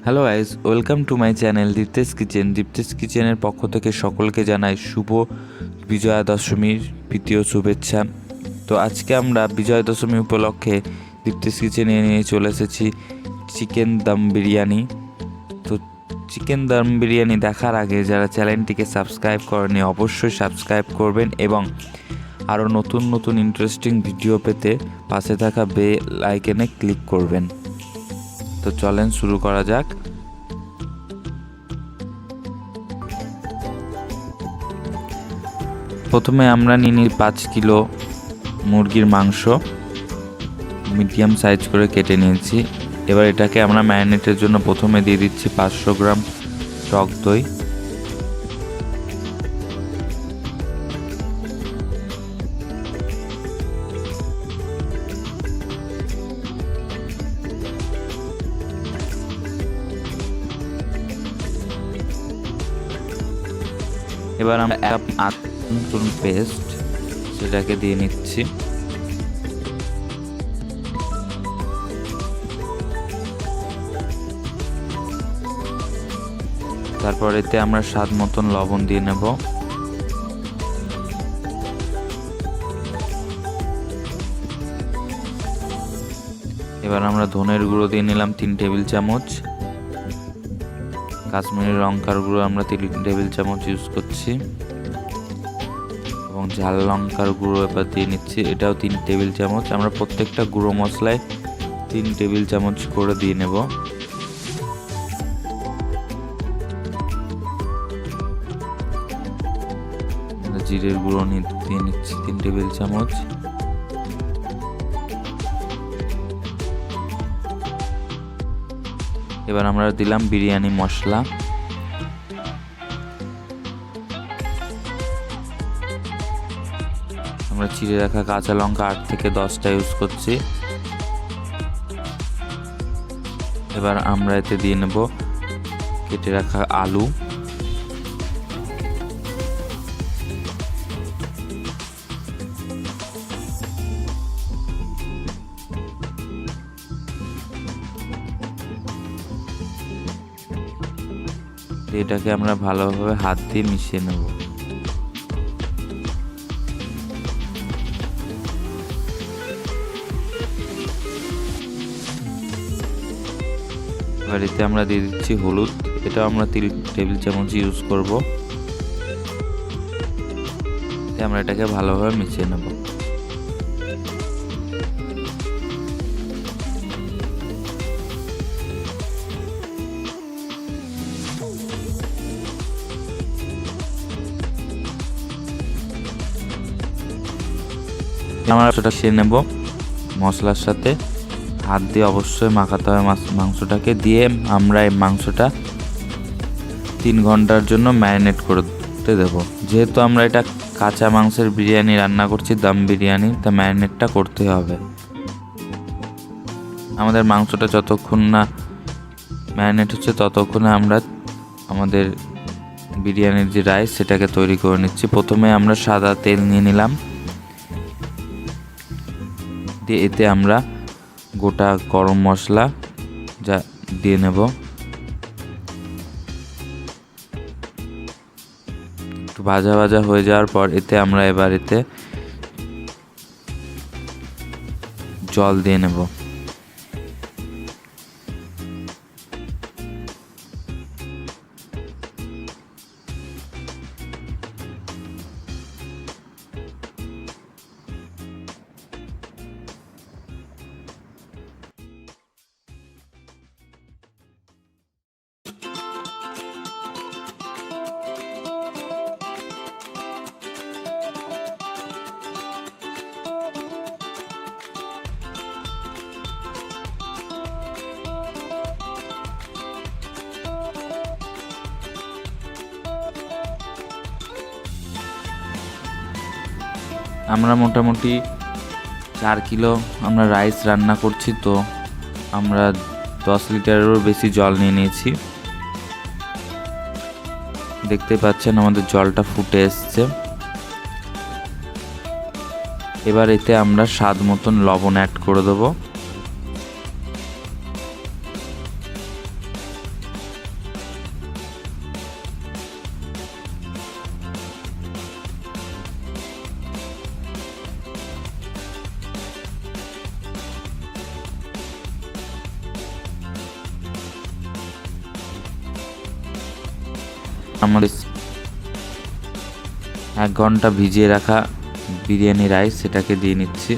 Hello guys, welcome to my channel Diptesh kitchen. Diptesh কিচেনের পক্ষ থেকে সকলকে জানাই শুভ বিজয়া দশমীর প্রীতীয় শুভেচ্ছা। তো আজকে আমরা বিজয়া দশমী উপলক্ষে দীপ্তেশ কিচেনে নিয়ে চলে এসেছি চিকেন দম বিরিয়ানি। তো চিকেন দম বিরিয়ানি দেখার আগে যারা চ্যানেলটিকে সাবস্ক্রাইব করেনি অবশ্যই সাবস্ক্রাইব করবেন এবং আরও নতুন নতুন ইন্টারেস্টিং ভিডিও পেতে পাশে থাকা বেল আইকনে ক্লিক করবেন। তো চলেন শুরু করা যাক। প্রথমে আমরা নিয়ে নিই 5 কিলো মুরগির মাংস, মিডিয়াম সাইজ করে কেটে নিয়েছি। এবার এটাকে আমরা ম্যারিনেটের জন্য প্রথমে দিয়ে দিচ্ছি 500 গ্রাম টক দই, এবার আমরা এক কাপ রসুন পেস্ট সেটাকে দিয়ে নিচ্ছি। তারপর এতে আমরা স্বাদ মতন লবণ দিয়ে নেব। এবার আমরা ধনের গুঁড়ো দিয়ে নিলাম 3 টেবিল চামচ, কাশ্মীরি লঙ্কার গুঁড়ো আমরা 3 টেবিল চামচ ইউজ করছি এবং ঝাল লঙ্কার গুঁড়ো এবার দিয়ে নিচ্ছি, এটাও 3 টেবিল চামচ। আমরা প্রত্যেকটা গুঁড়ো মশলায় 3 টেবিল চামচ করে দিয়ে নেব। জিরের গুঁড়ো দিয়ে নিচ্ছি 3 টেবিল চামচ। এবার আমরা দিলাম বিরিয়ানি মশলা, আমরা চিড়ে রাখা কাঁচা লঙ্কা 8 থেকে 10টা ইউজ করছি। এবার আমরা এতে দিয়ে নেব কেটে রাখা আলু, এটাকে আমরা ভালোভাবে হাত দিয়ে মিশিয়ে নেব। এবার এতে আমরা দিয়ে দিচ্ছি হলুদ, এটাও আমরা 3 টেবিল চামচ ইউজ করব। আমরা এটাকে ভালোভাবে মিশিয়ে নেব। আমরা সেটা মিশিয়ে নেব মশলার সাথে, হাত দিয়ে অবশ্যই মাখাতে হবে মাংসটাকে। দিয়ে আমরা এই মাংসটা 3 ঘন্টার জন্য ম্যারিনেট করতে দেব। যেহেতু আমরা এটা কাঁচা মাংসের বিরিয়ানি রান্না করছি, দম বিরিয়ানি, তা ম্যারিনেটটা করতে হবে। আমাদের মাংসটা যতক্ষণ না ম্যারিনেট হচ্ছে ততক্ষণে আমরা আমাদের বিরিয়ানির যে রাইস সেটাকে তৈরি করে নিচ্ছি। প্রথমে আমরা সাদা তেল নিয়ে নিলাম, দিয়ে এতে আমরা গোটা গরম মশলা যা দিয়ে নেব। একটু ভাজা ভাজা হয়ে যাওয়ার পর এতে আমরা এবার এতে জল দিয়ে নেব। আমরা মোটামুটি 4 কিলো আমরা রাইস রান্না করছি, তো আমরা 10 লিটারেরও বেশি জল নিয়ে নিয়েছি। দেখতে পাচ্ছেন আমাদের জলটা ফুটে এসছে। এবার এতে আমরা স্বাদ মতন লবণ অ্যাড করে দেবো। আমাদের 1 ঘন্টা ভিজিয়ে রাখা বিরিয়ানি রাইস সেটাকে দিয়ে নিচ্ছি।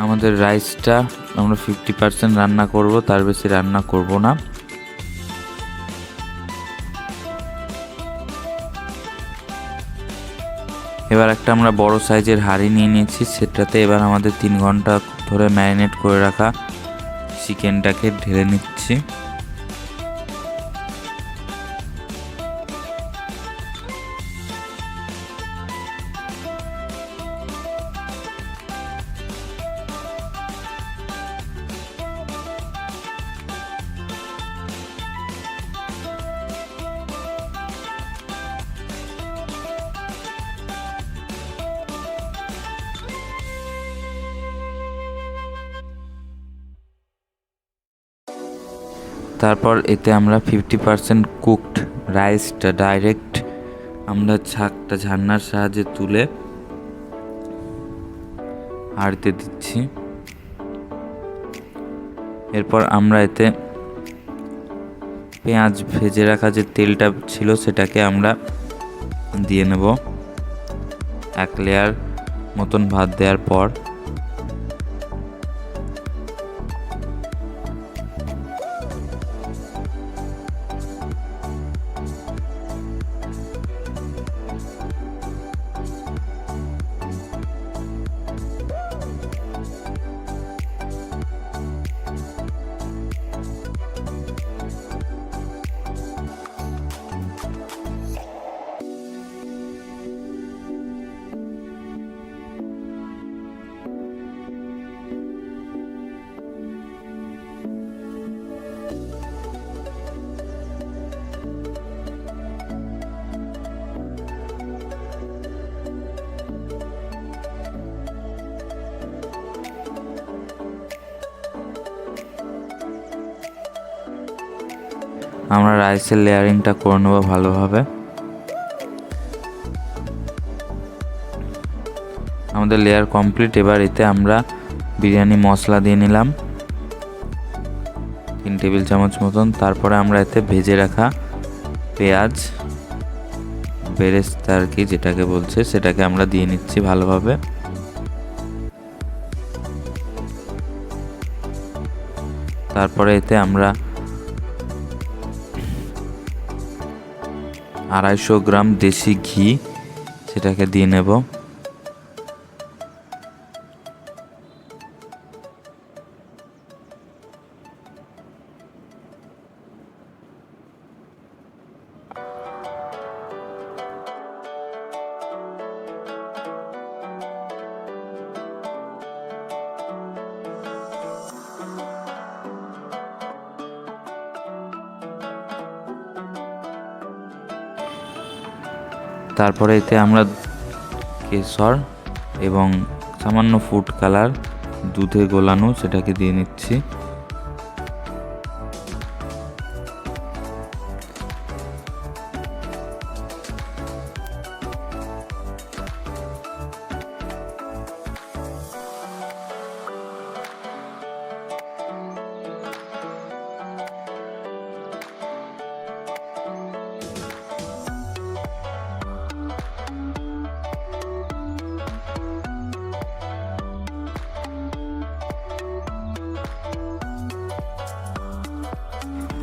আমাদের রাইসটা আমরা 50% রান্না করব, তার বেশি রান্না করব না। এবার একটা আমরা বড় সাইজের হাঁড়ি নিয়ে নিয়েছি, সেটাতে এবার আমাদের 3 ঘন্টা ধরে ম্যারিনেট করে রাখা চিকেনটাকে ঢেলে নিচ্ছি। তারপর এতে আমরা 50% কুকড রাইসটা ডাইরেক্ট আমরা ঝান্নার সাহায্যে তুলে হাঁড়িতে দিচ্ছি। এরপর আমরা এতে পেঁয়াজ ভেজে রাখা যে তেলটা ছিল সেটাকে আমরা দিয়ে নেব। 1 লেয়ার মতন ভাত দেওয়ার পর আমরা রাইসের লেয়ারিংটা করে নেব ভালোভাবে। আমাদের লেয়ার কমপ্লিট। এবার এতে আমরা বিরিয়ানি মশলা দিয়ে নিলাম 3 টেবিল চামচ মতন। তারপরে আমরা এতে ভেজে রাখা পেঁয়াজ বেরেস্তা আর কি যেটাকে বলছে সেটাকে আমরা দিয়ে নিচ্ছি ভালোভাবে। তারপরে এতে আমরা 250 গ্রাম দেশি ঘি সেটাকে দিয়ে নেব। তারপরে এতে আমরা কেশর এবং সামান্য ফুড কালার দুধে গোলানো সেটাকে দিয়ে নিচ্ছি।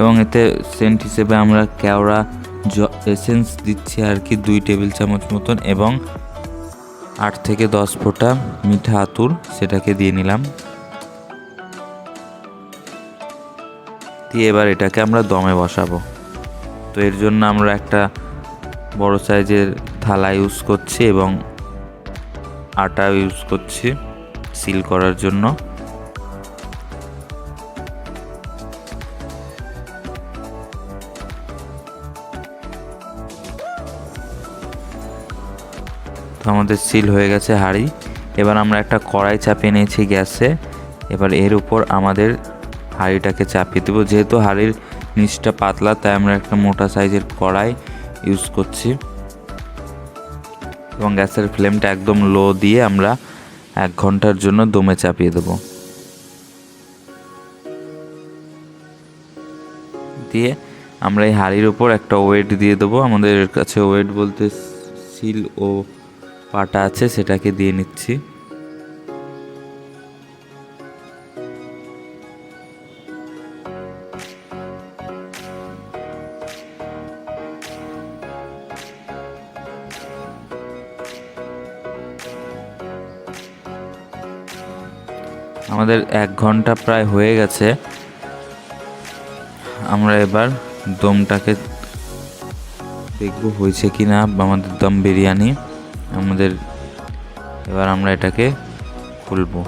এবং এতে সেন্ট হিসেবে আমরা কেওড়া এসেন্স দিচ্ছি আর কি 2 টেবিল চামচ মতন, এবং 8 থেকে 10 ফোঁটা মিঠা আতর সেটাকে দিয়ে নিলাম। দিয়ে এবার এটাকে আমরা দমে বসাবো। তো এর জন্য আমরা একটা বড় সাইজের থালা ইউজ করছি এবং আটা ইউজ করছি সিল করার জন্য। তো আমাদের সিল হয়ে গেছে হাঁড়ি। এবার আমরা একটা কড়াই চাপিয়ে নিয়েছি গ্যাসে। এবার এর উপর আমাদের হাঁড়িটাকে চাপিয়ে দেবো। যেহেতু হাঁড়ির নিচটা পাতলা, তাই আমরা একটা মোটা সাইজের কড়াই ইউজ করছি এবং গ্যাসের ফ্লেমটা একদম লো দিয়ে আমরা 1 ঘন্টার জন্য দমে চাপিয়ে দেবো। দিয়ে আমরা এই হাঁড়ির উপর একটা ওয়েট দিয়ে দেবো। আমাদের কাছে ওয়েট বলতে সিল ও পাটা আছে, সেটাকে দিয়ে নিচ্ছি। আমাদের 1 ঘন্টা প্রায় হয়ে গেছে। আমরা এবার দমটাকে দেখব হয়েছে কি না আমাদের দম বিরিয়ানি। এবার আমরা এটাকে খুলবো।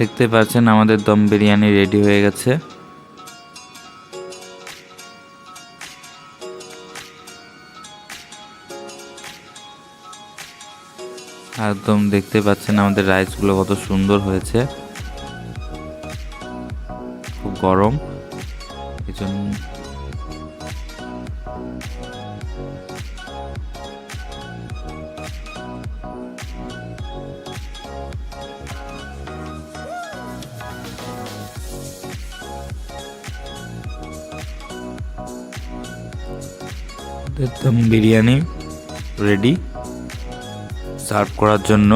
দেখতে পাচ্ছেন আমাদের দম বিরিয়ানি রেডি হয়ে গেছে। একদম দেখতে পাচ্ছেন আমাদের রাইসগুলো কত সুন্দর হয়েছে, খুব গরম এজন্য। দম বিরিয়ানি রেডি সার্ভ করার জন্য।